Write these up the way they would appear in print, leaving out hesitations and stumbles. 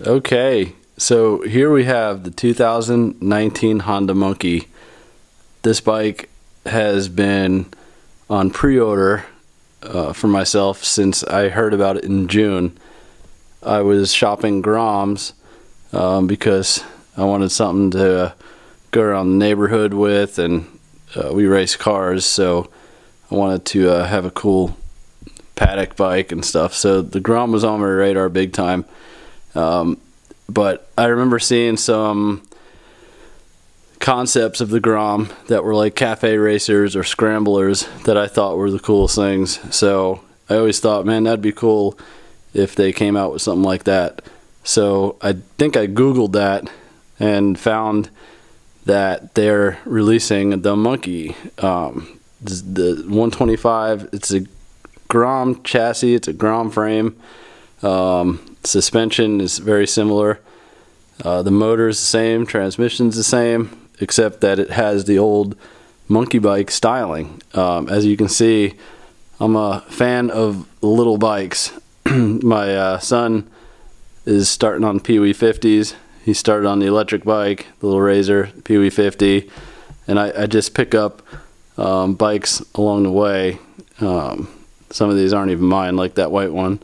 Okay, so here we have the 2019 Honda Monkey. This bike has been on pre-order for myself since I heard about it in June. I was shopping Groms because I wanted something to go around the neighborhood with, and we race cars, so I wanted to have a cool paddock bike and stuff. So the Grom was on my radar big time. But I remember seeing some concepts of the Grom that were like cafe racers or scramblers that I thought were the coolest things. So I always thought, man, that'd be cool if they came out with something like that. So I think I Googled that and found that they're releasing the Monkey. The 125, it's a Grom chassis, it's a Grom frame. Suspension is very similar. The motor is the same, transmission's the same, except that it has the old monkey bike styling. As you can see, I'm a fan of little bikes. My son is starting on Pee Wee 50s. He started on the electric bike, the little Razor, Pee Wee 50, and I just pick up bikes along the way. Some of these aren't even mine, like that white one.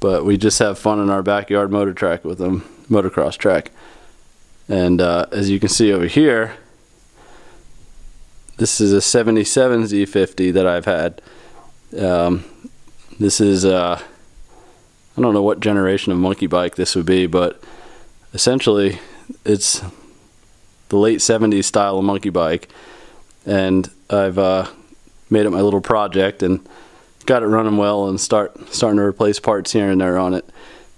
But we just have fun in our backyard motor track with them, motocross track. And as you can see over here, this is a 77 Z50 that I've had. This is, I don't know what generation of monkey bike this would be, but essentially it's the late 70s style of monkey bike. And I've made it my little project and got it running well and starting to replace parts here and there on it,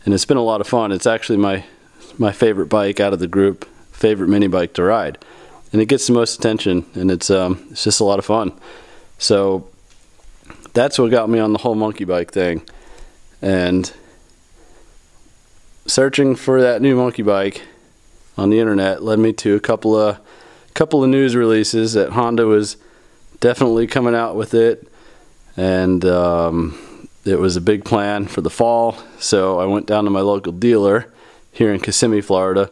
and it's been a lot of fun. It's actually my favorite bike out of the group, favorite mini bike to ride, and it gets the most attention, and it's just a lot of fun. So that's what got me on the whole monkey bike thing, and searching for that new monkey bike on the internet led me to a couple of news releases that Honda was definitely coming out with it. And it was a big plan for the fall, so I went down to my local dealer here in Kissimmee, Florida.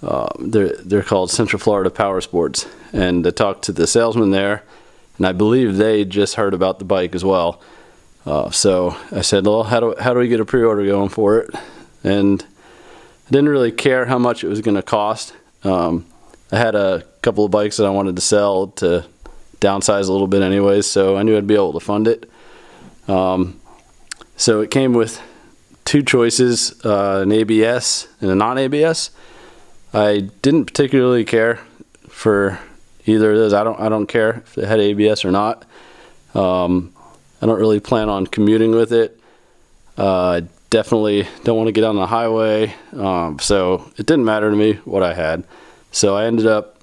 They're called Central Florida Power Sports, and I talked to the salesman there, and I believe they just heard about the bike as well. So I said, well, how do we get a pre-order going for it? And I didn't really care how much it was going to cost. I had a couple of bikes that I wanted to sell to downsize a little bit anyways, so I knew I'd be able to fund it. So it came with two choices, an ABS and a non-ABS. I didn't particularly care for either of those. I don't care if it had ABS or not. I don't really plan on commuting with it. I definitely don't want to get on the highway, so it didn't matter to me what I had. So I ended up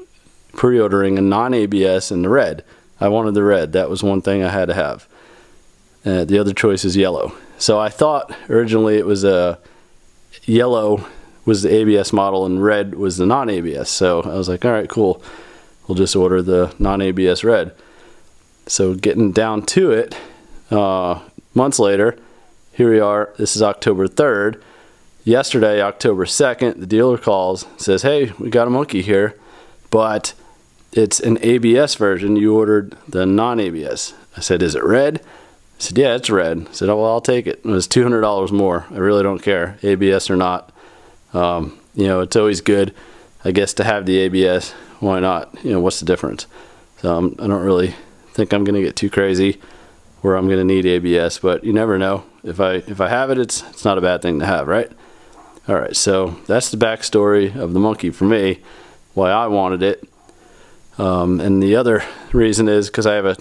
pre-ordering a non-ABS in the red. I wanted the red. That was one thing I had to have. The other choice is yellow. So I thought originally it was a yellow was the ABS model and red was the non-ABS. So I was like, all right, cool. We'll just order the non-ABS red. So getting down to it, months later, here we are. This is October 3rd. Yesterday, October 2nd, the dealer calls, says, hey, we got a monkey here, but it's an ABS version. You ordered the non-ABS. I said, is it red? I said, yeah, it's red. I said, oh, well, I'll take it. It was $200 more. I really don't care, ABS or not. You know, it's always good, I guess, to have the ABS. Why not? You know, what's the difference? So I don't really think I'm going to get too crazy where I'm going to need ABS, but you never know. If I have it, it's not a bad thing to have, right? All right, so that's the backstory of the monkey for me, why I wanted it. And the other reason is because I have a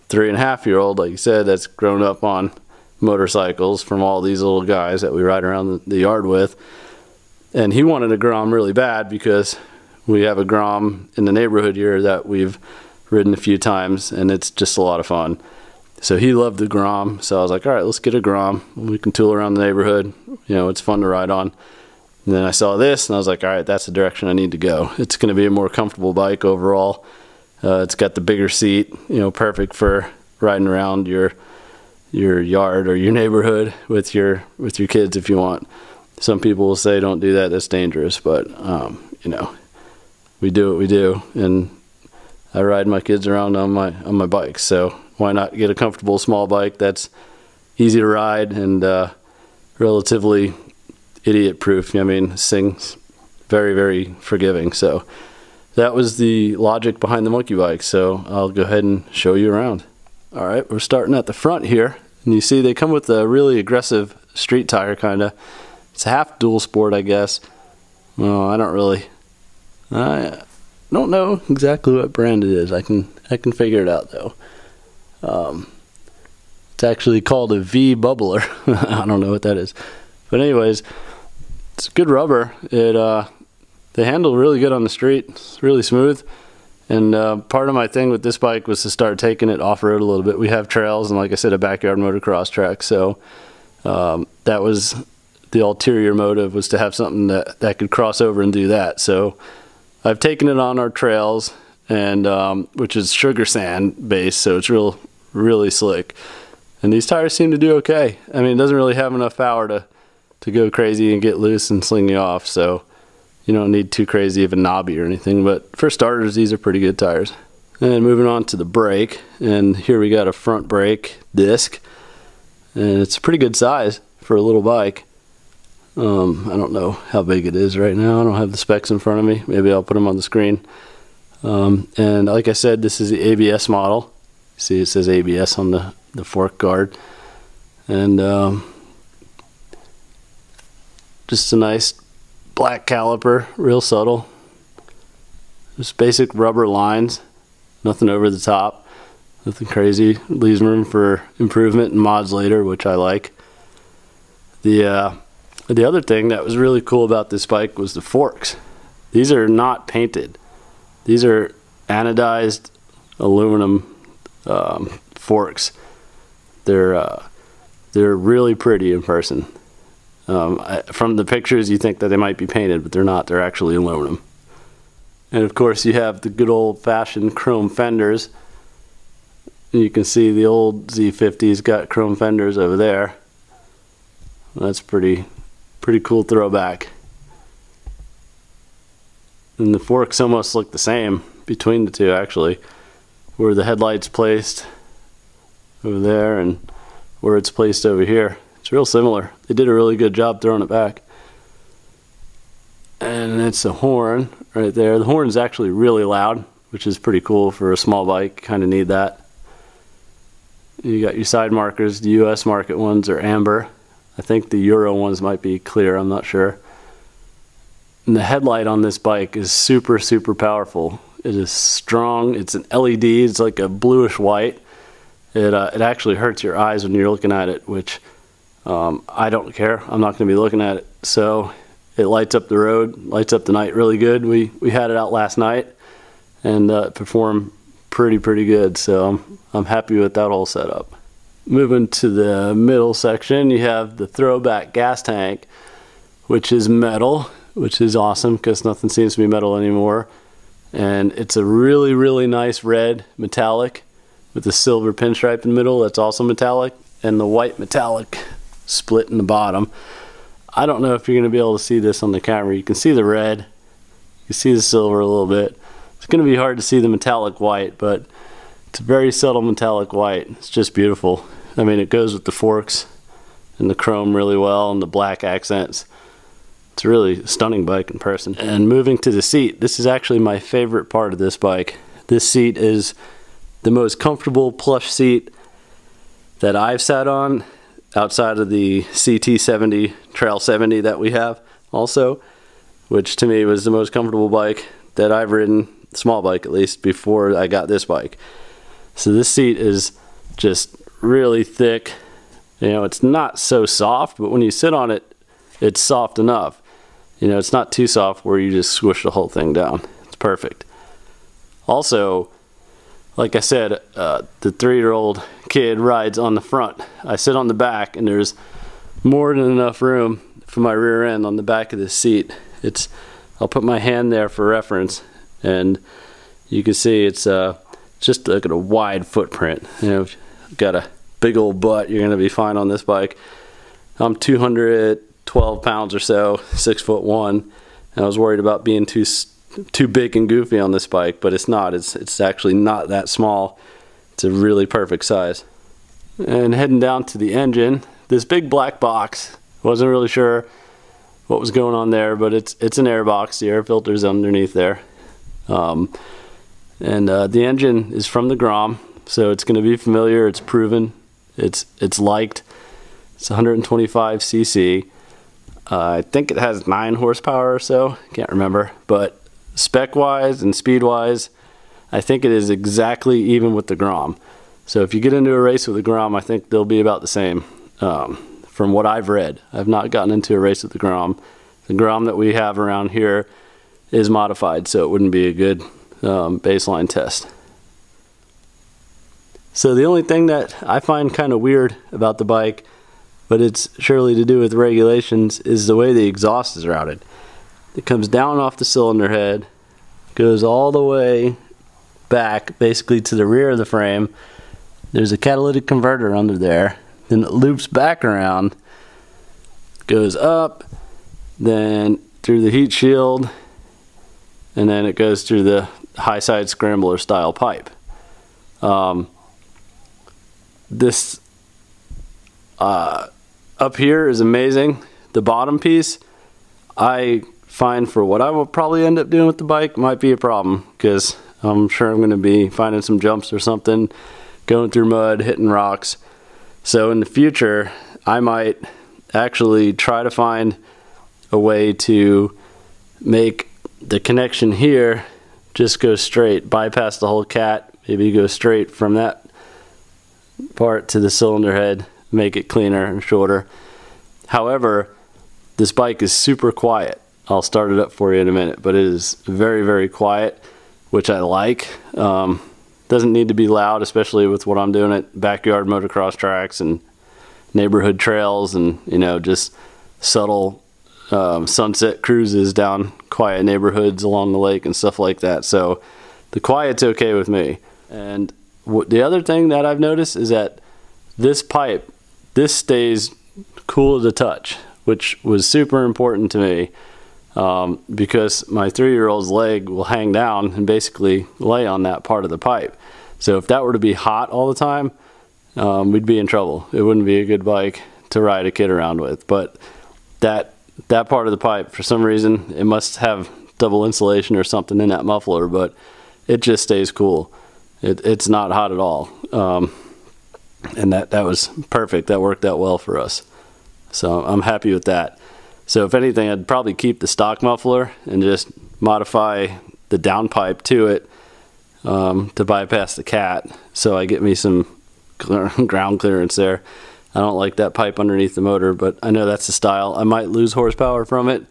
3.5-year-old, like you said, that's grown up on motorcycles from all these little guys that we ride around the yard with. And he wanted a Grom really bad because we have a Grom in the neighborhood here that we've ridden a few times, and it's just a lot of fun. So he loved the Grom, so I was like, all right, let's get a Grom. We can tool around the neighborhood. You know, it's fun to ride on. And then I saw this, and I was like, all right, that's the direction I need to go. It's going to be a more comfortable bike overall. It's got the bigger seat, you know, perfect for riding around your yard or your neighborhood with your kids if you want. Some people will say don't do that, that's dangerous, but you know, we do what we do, and I ride my kids around on my bike, so why not get a comfortable small bike that's easy to ride and relatively idiot proof. I mean, this thing's very, very forgiving. So that was the logic behind the monkey bike, so I'll go ahead and show you around. All right, we're starting at the front here, and you see they come with a really aggressive street tire, kind of. It's a half dual sport, I guess. Well, I don't know exactly what brand it is. I can figure it out though. It's actually called a V bubbler. I don't know what that is, but anyways, it's good rubber. They handle really good on the street. It's really smooth. And part of my thing with this bike was to start taking it off-road a little bit. We have trails and, like I said, a backyard motocross track. So that was the ulterior motive, was to have something that could cross over and do that. So I've taken it on our trails, and which is sugar sand based, so it's really slick. And these tires seem to do okay. I mean, it doesn't really have enough power to go crazy and get loose and sling you off, so you don't need too crazy of a knobby or anything. But for starters, these are pretty good tires. And moving on to the brake, and here we got a front brake disc, and it's a pretty good size for a little bike. I don't know how big it is right now. I don't have the specs in front of me. Maybe I'll put them on the screen. And like I said, this is the ABS model. See, it says ABS on the fork guard. And just a nice black caliper, real subtle. Just basic rubber lines, nothing over the top, nothing crazy. Leaves room for improvement and mods later, which I like. The other thing that was really cool about this bike was the forks. These are not painted. These are anodized aluminum forks. They're really pretty in person. From the pictures, you think that they might be painted, but they're not. They're actually aluminum. And of course, you have the good old-fashioned chrome fenders. And you can see the old Z50's got chrome fenders over there. That's pretty cool throwback. And the forks almost look the same between the two, actually, where the headlight's placed over there and where it's placed over here. It's real similar. They did a really good job throwing it back. And it's a horn right there. The horn is actually really loud, which is pretty cool for a small bike. Kind of need that. You got your side markers. The US market ones are amber. I think the Euro ones might be clear, I'm not sure. And the headlight on this bike is super powerful. It is strong. It's an LED. It's like a bluish white. It actually hurts your eyes when you're looking at it, which I don't care. I'm not going to be looking at it. So it lights up the road, lights up the night really good. We had it out last night, and it performed pretty good. So I'm happy with that whole setup. Moving to the middle section, you have the throwback gas tank, which is metal, which is awesome because nothing seems to be metal anymore. And it's a really nice red metallic with a silver pinstripe in the middle that's also metallic, and the white metallic split in the bottom. I don't know if you're going to be able to see this on the camera. You can see the red, you can see the silver a little bit. It's going to be hard to see the metallic white, but it's a very subtle metallic white. It's just beautiful. I mean, it goes with the forks and the chrome really well, and the black accents. It's a really stunning bike in person. And moving to the seat, this is actually my favorite part of this bike. This seat is the most comfortable plush seat that I've sat on, outside of the CT70 Trail 70 that we have also, which to me was the most comfortable bike that I've ridden, small bike at least, before I got this bike. So this seat is just really thick. You know, it's not so soft, but when you sit on it, it's soft enough. You know, it's not too soft where you just squish the whole thing down. It's perfect. Also, like I said, the 3-year-old kid rides on the front. I sit on the back, and there's more than enough room for my rear end on the back of this seat. I'll put my hand there for reference, and you can see it's just like a wide footprint. You know, if you've got a big old butt, you're gonna be fine on this bike. I'm 210 12 pounds or so, 6'1", and I was worried about being too big and goofy on this bike, but it's not. It's actually not that small. It's a really perfect size. And heading down to the engine, this big black box, wasn't really sure what was going on there, but it's an air box. The air filter's underneath there. The engine is from the Grom, so it's going to be familiar. It's proven. It's liked. It's 125 cc. I think it has 9 horsepower or so. Can't remember, but spec-wise and speed-wise, I think it is exactly even with the Grom. So if you get into a race with the Grom, I think they'll be about the same. From what I've read, I've not gotten into a race with the Grom. The Grom that we have around here is modified, so it wouldn't be a good baseline test. So the only thing that I find kind of weird about the bike, but it's surely to do with regulations, is the way the exhaust is routed. It comes down off the cylinder head, goes all the way back basically to the rear of the frame. There's a catalytic converter under there. Then it loops back around, goes up, then through the heat shield, and then it goes through the high side scrambler style pipe. This up here is amazing. The bottom piece, I find for what I will probably end up doing with the bike might be a problem, because I'm sure I'm going to be finding some jumps or something, going through mud, hitting rocks. So in the future, I might actually try to find a way to make the connection here just go straight, bypass the whole cat, maybe go straight from that part to the cylinder head, make it cleaner and shorter. However, this bike is super quiet. I'll start it up for you in a minute, but it is very, very quiet, which I like. Doesn't need to be loud, especially with what I'm doing at backyard motocross tracks and neighborhood trails, and just subtle sunset cruises down quiet neighborhoods along the lake and stuff like that. So the quiet's okay with me. And the other thing that I've noticed is that this pipe, this stays cool to the touch, which was super important to me. Because my 3-year-old's leg will hang down and basically lay on that part of the pipe. So if that were to be hot all the time, we'd be in trouble. It wouldn't be a good bike to ride a kid around with. But that part of the pipe, for some reason, it must have double insulation or something in that muffler, but it just stays cool. It's not hot at all. And that was perfect. That worked out well for us. So I'm happy with that. So if anything, I'd probably keep the stock muffler and just modify the downpipe to it to bypass the cat, so I get me some ground clearance there. I don't like that pipe underneath the motor, but I know that's the style. I might lose horsepower from it.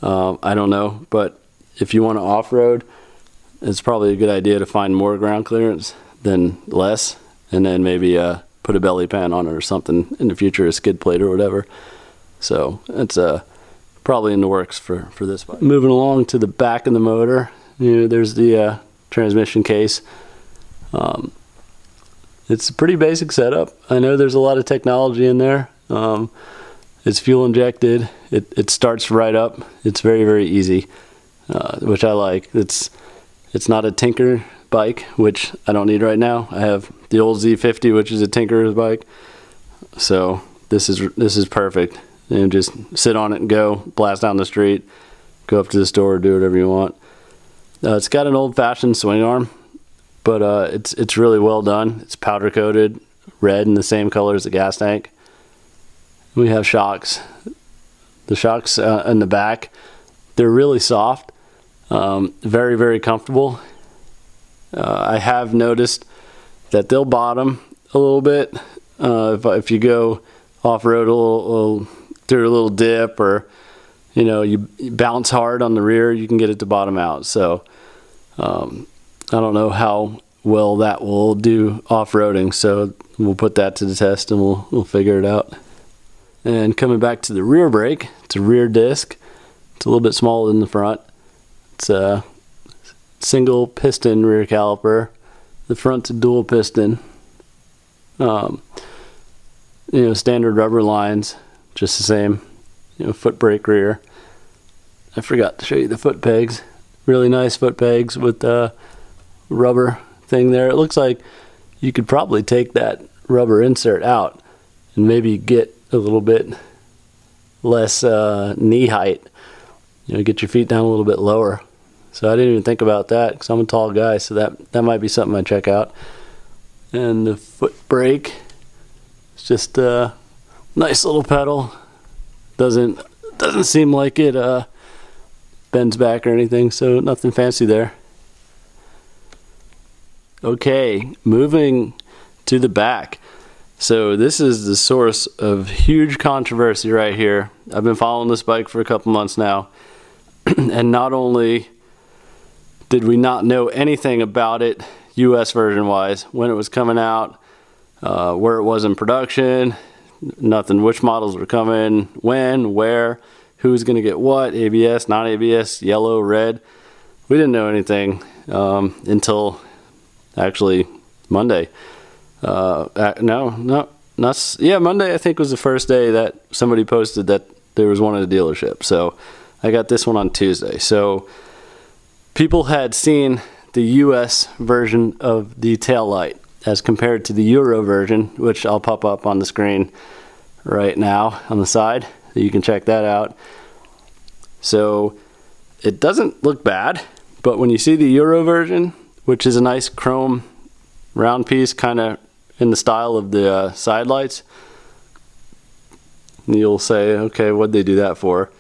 I don't know, but if you want to off-road, it's probably a good idea to find more ground clearance than less, and then maybe put a belly pan on it or something in the future, a skid plate or whatever. So it's probably in the works for this bike. Moving along to the back of the motor, there's the transmission case. It's a pretty basic setup. I know there's a lot of technology in there. It's fuel injected. It starts right up. It's very, very easy, which I like. It's not a tinker bike, which I don't need right now. I have the old Z50, which is a tinker's bike. So this is perfect. And just sit on it and go, blast down the street, go up to the store, do whatever you want. It's got an old-fashioned swing arm, but it's really well done. It's powder coated, red, and the same color as the gas tank. We have shocks. The shocks in the back, they're really soft, very, very comfortable. I have noticed that they'll bottom a little bit if you go off-road a little through a little dip, or you bounce hard on the rear, you can get it to bottom out. So I don't know how well that will do off-roading, so we'll put that to the test and we'll figure it out. And coming back to the rear brake, it's a rear disc. It's a little bit smaller than the front. It's a single piston rear caliper. The front's a dual piston. Standard rubber lines, just the same foot brake rear. I forgot to show you the foot pegs. Really nice foot pegs with the rubber thing there. It looks like you could probably take that rubber insert out and maybe get a little bit less knee height. Get your feet down a little bit lower. So I didn't even think about that because I'm a tall guy, so that might be something I'd check out. And the foot brake, it's just a nice little pedal. Doesn't seem like it bends back or anything, so nothing fancy there. Okay, moving to the back. So this is the source of huge controversy right here. I've been following this bike for a couple months now, and not only did we not know anything about it US version wise, when it was coming out, where it was in production, nothing, which models were coming, when, where, who's going to get what, ABS, not ABS, yellow, red. We didn't know anything until actually Monday. Monday I think was the first day that somebody posted that there was one at the dealership. So I got this one on Tuesday. So people had seen the US version of the taillight as compared to the Euro version, which I'll pop up on the screen right now on the side. You can check that out. So it doesn't look bad, but when you see the Euro version, which is a nice chrome round piece, kind of in the style of the side lights, you'll say, okay, what'd they do that for?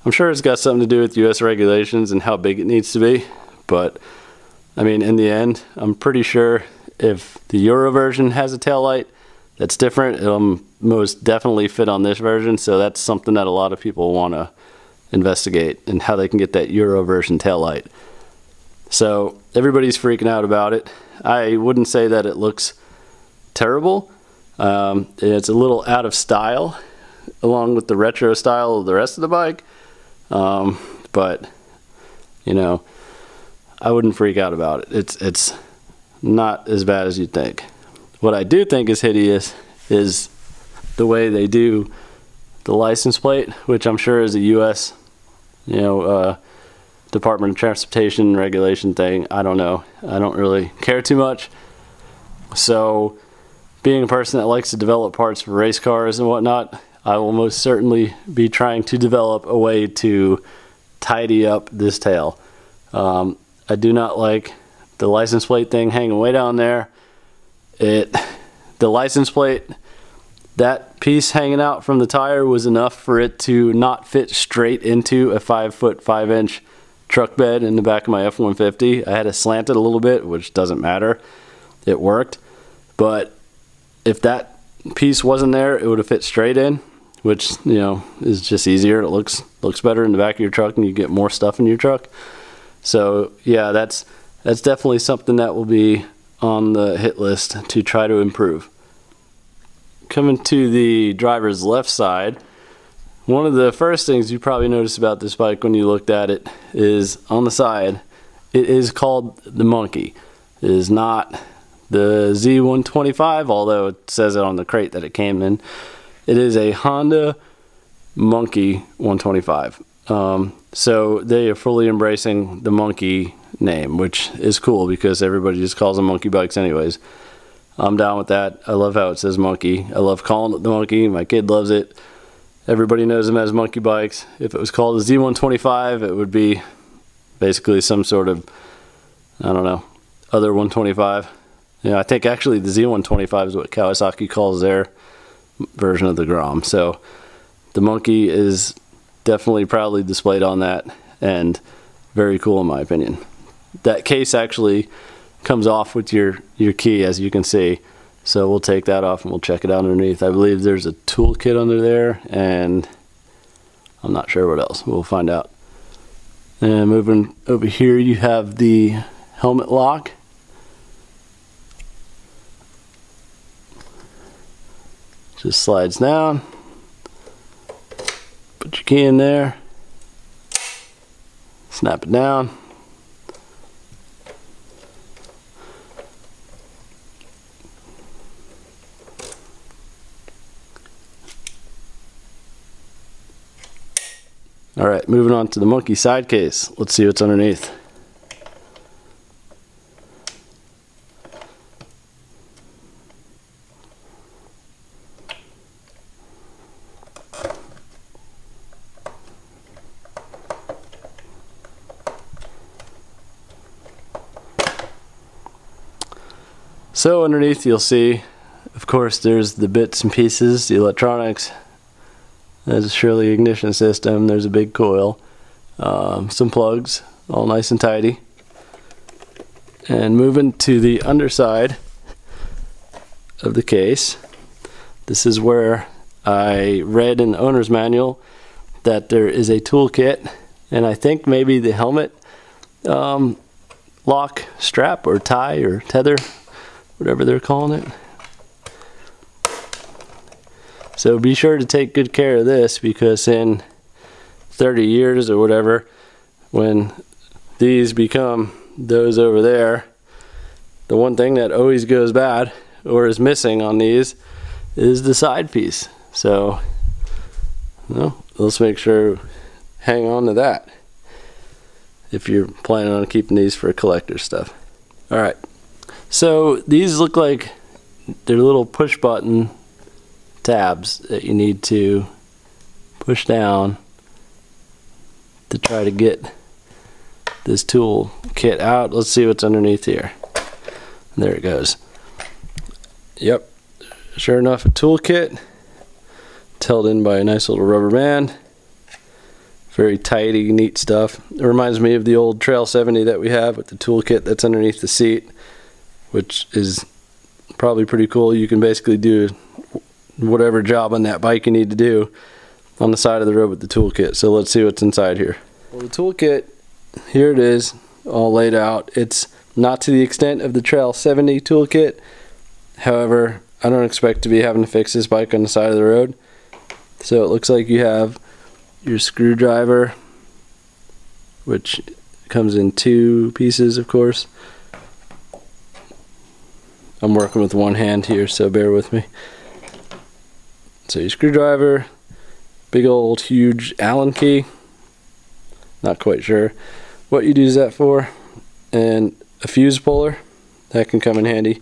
I'm sure it's got something to do with US regulations and how big it needs to be, but I mean, in the end, I'm pretty sure if the Euro version has a taillight that's different, it'll most definitely fit on this version. So that's something that a lot of people want to investigate, and how they can get that Euro version taillight. So everybody's freaking out about it. I wouldn't say that it looks terrible. It's a little out of style along with the retro style of the rest of the bike. But I wouldn't freak out about it. It's not as bad as you'd think. What I do think is hideous is the way they do the license plate, which I'm sure is a US, Department of Transportation regulation thing. I don't know. I don't really care too much. So being a person that likes to develop parts for race cars and whatnot, I will most certainly be trying to develop a way to tidy up this tail. I do not like the license plate thing hanging way down there. The license plate, that piece hanging out from the tire was enough for it to not fit straight into a 5'5" 5" truck bed in the back of my F-150. I had to slant it a little bit, which doesn't matter. It worked. But if that piece wasn't there, it would have fit straight in, which is just easier. It looks better in the back of your truck, and you get more stuff in your truck. So yeah, that's definitely something that will be on the hit list to try to improve. Coming to the driver's left side, one of the first things you probably noticed about this bike when you looked at it is on the side, it is called the Monkey. It is not the Z125, although it says it on the crate that it came in. It is a Honda Monkey 125. So they are fully embracing the Monkey name, which is cool because everybody just calls them monkey bikes anyways. I'm down with that. I love how it says Monkey. I love calling it the Monkey. My kid loves it. Everybody knows them as monkey bikes. If it was called a Z125, it would be basically some sort of, I don't know, other 125. I think actually the Z125 is what Kawasaki calls their version of the Grom. So the Monkey is definitely proudly displayed on that, and very cool in my opinion. That case actually comes off with your key, as you can see. So we'll take that off and we'll check it out underneath. I believe there's a toolkit under there, and I'm not sure what else. We'll find out. And moving over here, you have the helmet lock. Just slides down. Put your key in there. Snap it down. Alright, moving on to the monkey side case. Let's see what's underneath. So underneath you'll see, of course, there's the bits and pieces, the electronics. There's surely ignition system, there's a big coil, some plugs, all nice and tidy. And moving to the underside of the case, this is where I read in the owner's manual that there is a toolkit, and I think maybe the helmet lock strap or tie or tether, whatever they're calling it. So be sure to take good care of this, because in 30 years or whatever, when these become those over there, the one thing that always goes bad or is missing on these is the side piece. So, let's make sure, hang on to that if you're planning on keeping these for collector stuff. Alright, so these look like they're little push button tabs that you need to push down to try to get this tool kit out. Let's see what's underneath here. There it goes. Yep, sure enough, a tool kit. It's held in by a nice little rubber band. Very tidy, neat stuff. It reminds me of the old Trail 70 that we have with the tool kit that's underneath the seat, which is probably pretty cool. You can basically do whatever job on that bike you need to do on the side of the road with the toolkit. So let's see what's inside here. Well, the toolkit, here it is, all laid out. It's not to the extent of the Trail 70 toolkit. However, I don't expect to be having to fix this bike on the side of the road. So it looks like you have your screwdriver, which comes in 2 pieces, of course. I'm working with one hand here, so bear with me. So your screwdriver, big old huge Allen key, not quite sure what you'd use that for, and a fuse puller that can come in handy.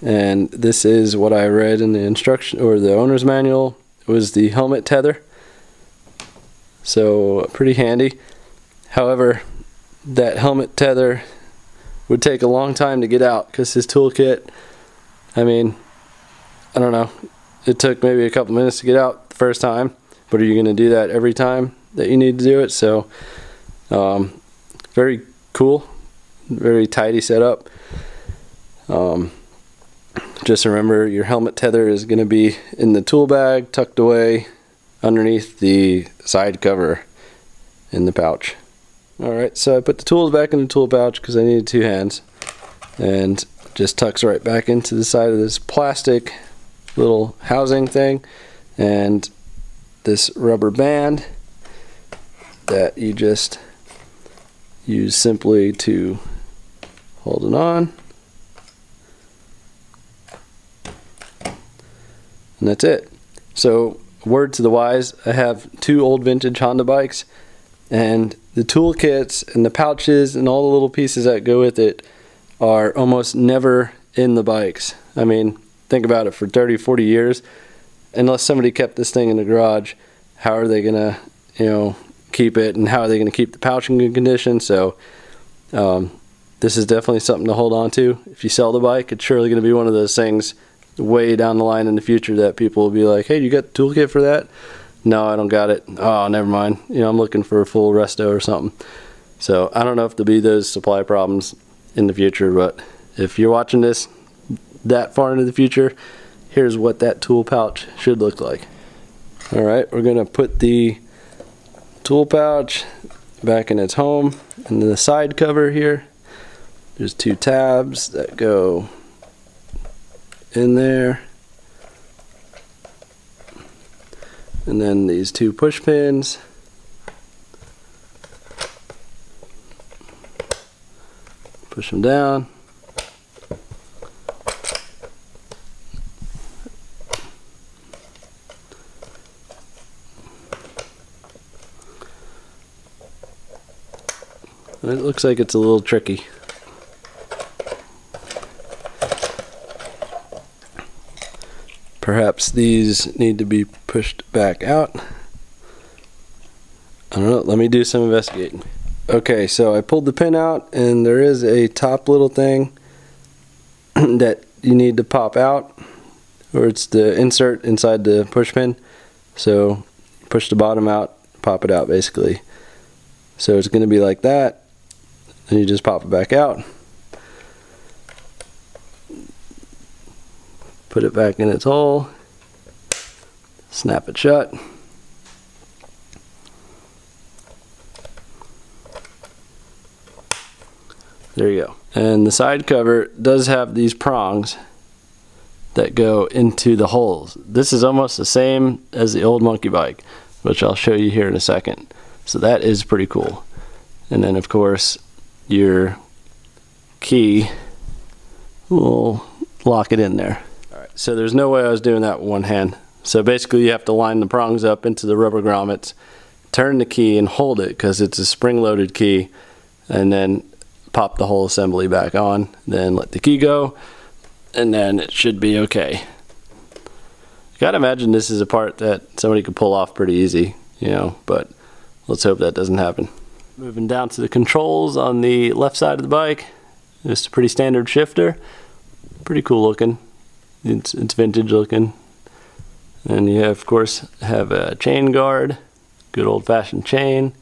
And this is what I read in the instruction or the owner's manual. It was the helmet tether, so pretty handy. However, that helmet tether would take a long time to get out, because his toolkit, I mean, I don't know, it took maybe a couple minutes to get out the first time, but are you going to do that every time that you need to do it? So very cool, very tidy setup. Just remember, your helmet tether is going to be in the tool bag, tucked away underneath the side cover in the pouch. Alright, so I put the tools back in the tool pouch because I needed 2 hands, and just tucks right back into the side of this plastic little housing thing, and this rubber band that you just use simply to hold it on, and that's it. So, word to the wise, I have 2 old vintage Honda bikes, and the toolkits and the pouches and all the little pieces that go with it are almost never in the bikes. I mean, think about it, for 30-40 years, unless somebody kept this thing in the garage, how are they gonna, keep it, and how are they gonna keep the pouch in good condition? So this is definitely something to hold on to. If you sell the bike, it's surely gonna be one of those things way down the line in the future that people will be like, hey, you got the toolkit for that? No, I don't got it. Oh, never mind. I'm looking for a full resto or something. So I don't know if there'll be those supply problems in the future, but if you're watching this that far into the future, here's what that tool pouch should look like. Alright, we're going to put the tool pouch back in its home, and then the side cover here, there's 2 tabs that go in there, and then these 2 push pins. Push them down. It looks like it's a little tricky. Perhaps these need to be pushed back out. I don't know, let me do some investigating. Okay, so I pulled the pin out and there is a top little thing that you need to pop out, or it's the insert inside the push pin. So push the bottom out, pop it out basically. So it's going to be like that, and you just pop it back out, put it back in its hole, snap it shut. There you go. And the side cover does have these prongs that go into the holes. This is almost the same as the old monkey bike, which I'll show you here in a second. So that is pretty cool. And then of course your key will lock it in there. Alright, so there's no way I was doing that with one hand. So basically you have to line the prongs up into the rubber grommets, turn the key and hold it because it's a spring-loaded key, and then pop the whole assembly back on, then let the key go, and then it should be okay. You gotta imagine this is a part that somebody could pull off pretty easy, you know, but let's hope that doesn't happen. Moving down to the controls on the left side of the bike, just a pretty standard shifter, pretty cool looking. It's vintage looking. And you of course have a chain guard, good old-fashioned chain.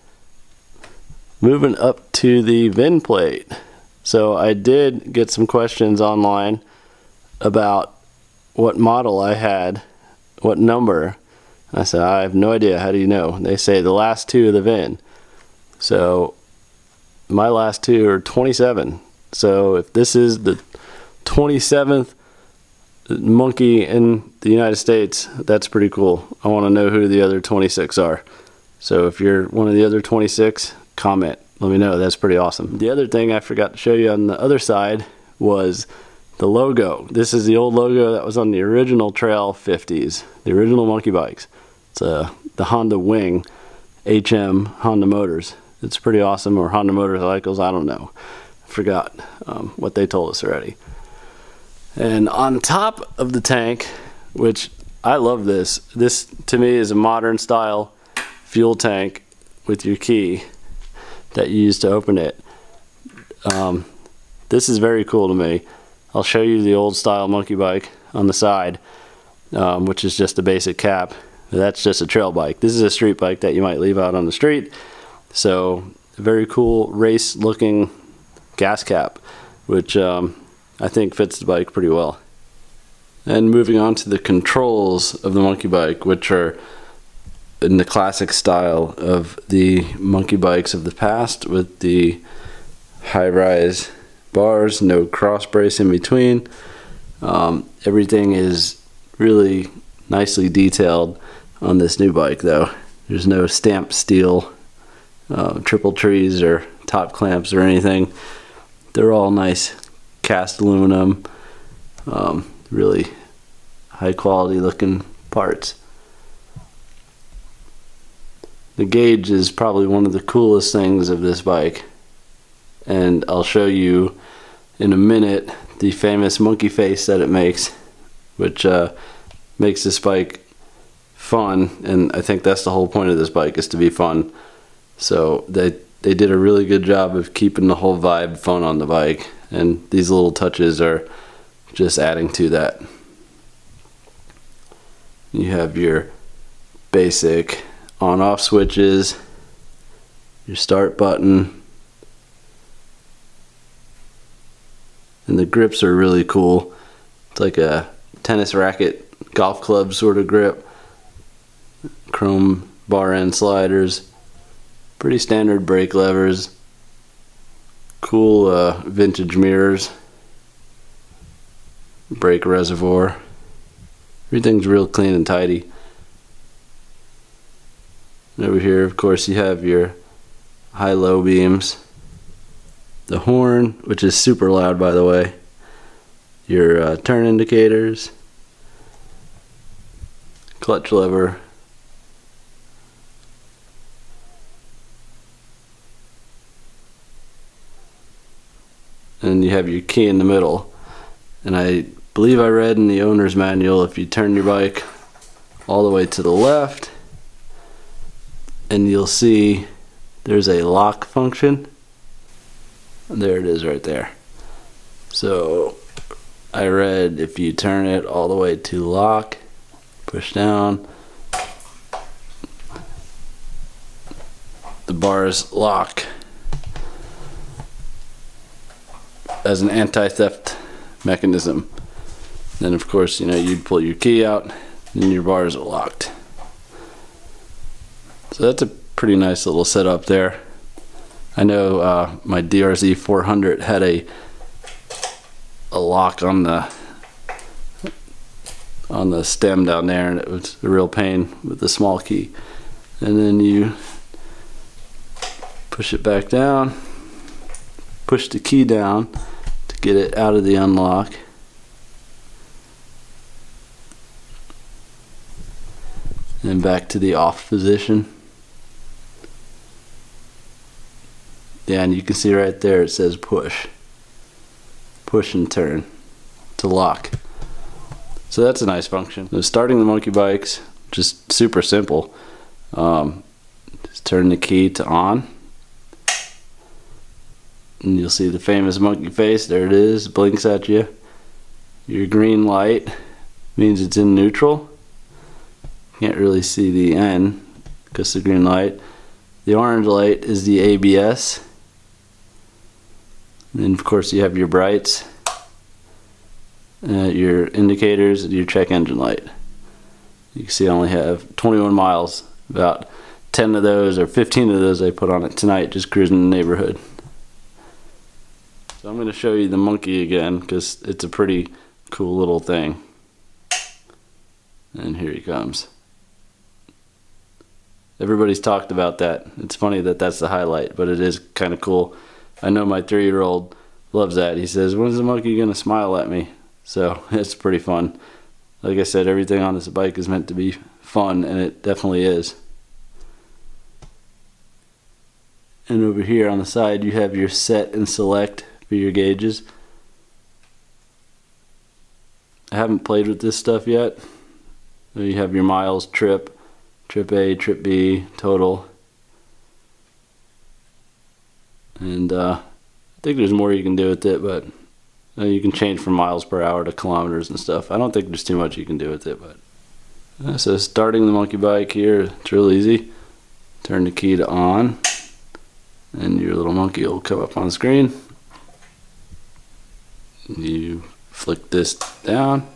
Moving up to the VIN plate. So I did get some questions online about what model I had, what number. I said, I have no idea, how do you know? They say the last two of the VIN. So my last two are 27. So if this is the 27th monkey in the United States, that's pretty cool. I want to know who the other 26 are. So if you're one of the other 26, comment, let me know. That's pretty awesome. The other thing I forgot to show you on the other side was the logo. This is the old logo that was on the original Trail 50s, the original monkey bikes. It's the Honda Wing HM Honda Motors. It's pretty awesome, or Honda Motorcycles, I don't know. I forgot what they told us already. And on top of the tank, which I love this to me is a modern style fuel tank with your key that you use to open it. This is very cool to me. I'll show you the old style monkey bike on the side, which is just a basic cap. That's just a trail bike. This is a street bike that you might leave out on the street. So very cool race looking gas cap, which I think fits the bike pretty well. And moving on to the controls of the monkey bike, which are in the classic style of the monkey bikes of the past, with the high-rise bars, no cross brace in between. Everything is really nicely detailed on this new bike though. There's no stamped steel triple trees or top clamps or anything. They're all nice cast aluminum, really high quality looking parts. The gauge is probably one of the coolest things of this bike, and I'll show you in a minute the famous monkey face that it makes, which makes this bike fun, and I think that's the whole point of this bike, is to be fun. So they did a really good job of keeping the whole vibe fun on the bike, and these little touches are just adding to that. You have your basic on-off switches, your start button, and the grips are really cool. It's like a tennis racket, golf club sort of grip. Chrome bar end sliders, pretty standard brake levers, cool vintage mirrors, brake reservoir. Everything's real clean and tidy. And over here, of course, you have your high-low beams, the horn, which is super loud, by the way, your turn indicators, clutch lever, you have your key in the middle. And I believe I read in the owner's manual, if you turn your bike all the way to the left, and you'll see there's a lock function. There it is right there. So I read if you turn it all the way to lock, push down, the bars lock as an anti-theft mechanism. Then of course, you know, you'd pull your key out and your bars are locked. So that's a pretty nice little setup there. I know my DRZ 400 had a lock on the stem down there, and it was a real pain with the small key. And then you push it back down, push the key down to get it out of the unlock. And back to the off position. Yeah, and you can see right there it says push. Push and turn to lock. So that's a nice function. So starting the monkey bikes, just super simple. Just turn the key to on. And you'll see the famous monkey face. There it is, blinks at you. Your green light means it's in neutral. Can't really see the N because the green light. The orange light is the ABS. And then of course you have your brights, your indicators, and your check engine light. You can see I only have 21 miles. About 10 of those or 15 of those I put on it tonight just cruising the neighborhood. So I'm going to show you the monkey again because it's a pretty cool little thing. And here he comes. Everybody's talked about that. It's funny that that's the highlight, but it is kind of cool. I know my 3-year-old loves that. He says, "When's the monkey gonna smile at me?" So it's pretty fun. Like I said, everything on this bike is meant to be fun, and it definitely is. And over here on the side you have your set and select for your gauges. I haven't played with this stuff yet. You have your miles, trip A, trip B, total. And I think there's more you can do with it, but you can change from miles per hour to kilometers and stuff. I don't think there's too much you can do with it, but so starting the monkey bike here, it's real easy. Turn the key to on, and your little monkey will come up on the screen. You flick this down,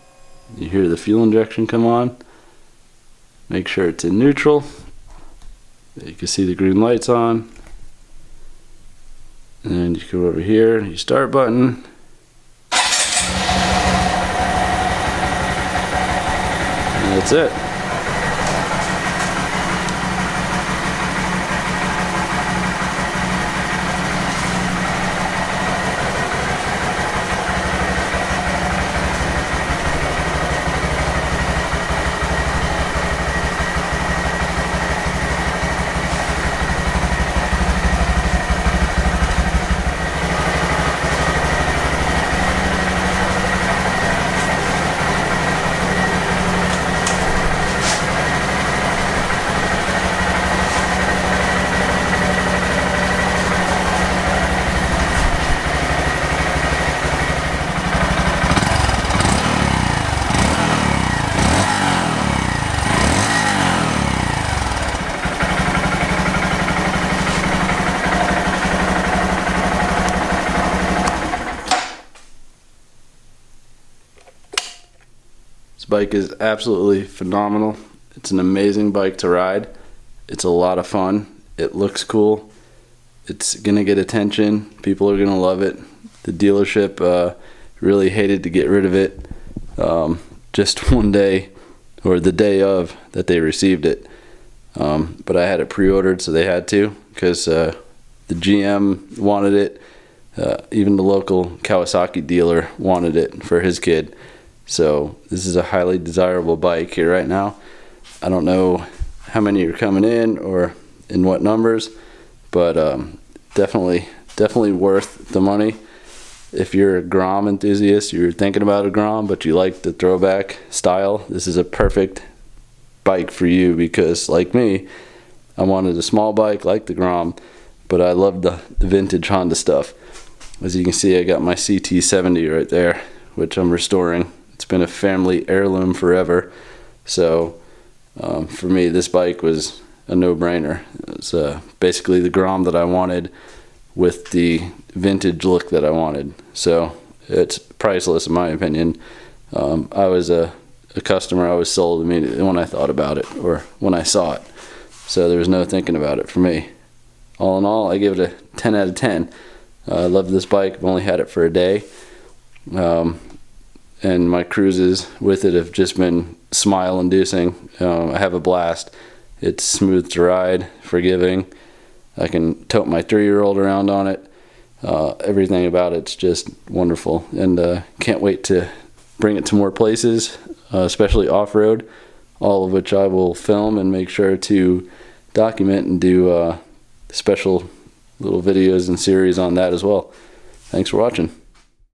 you hear the fuel injection come on. Make sure it's in neutral. You can see the green lights on. And you come over here, you start button. And that's it. This bike is absolutely phenomenal. It's an amazing bike to ride. It's a lot of fun. It looks cool. It's gonna get attention. People are gonna love it. The dealership really hated to get rid of it just one day, or the day of that they received it. But I had it pre-ordered, so they had to, because the GM wanted it. Even the local Kawasaki dealer wanted it for his kid. So this is a highly desirable bike here right now. I don't know how many are coming in or in what numbers, but definitely worth the money. if you're a Grom enthusiast, you're thinking about a Grom, but you like the throwback style, this is a perfect bike for you, because like me, I wanted a small bike like the Grom, but I love the vintage Honda stuff. As you can see, I got my CT70 right there, which I'm restoring. It's been a family heirloom forever, so for me this bike was a no-brainer. It's basically the Grom that I wanted with the vintage look that I wanted, so it's priceless in my opinion. I was a customer. I was sold immediately when I thought about it, or when I saw it, so there was no thinking about it for me. All in all, I give it a 10 out of 10. I love this bike. I've only had it for a day, and my cruises with it have just been smile-inducing. I have a blast. It's smooth to ride, forgiving. I can tote my 3-year-old around on it. Everything about it's just wonderful, and can't wait to bring it to more places, especially off-road, all of which I will film and make sure to document and do special little videos and series on that as well. Thanks for watching.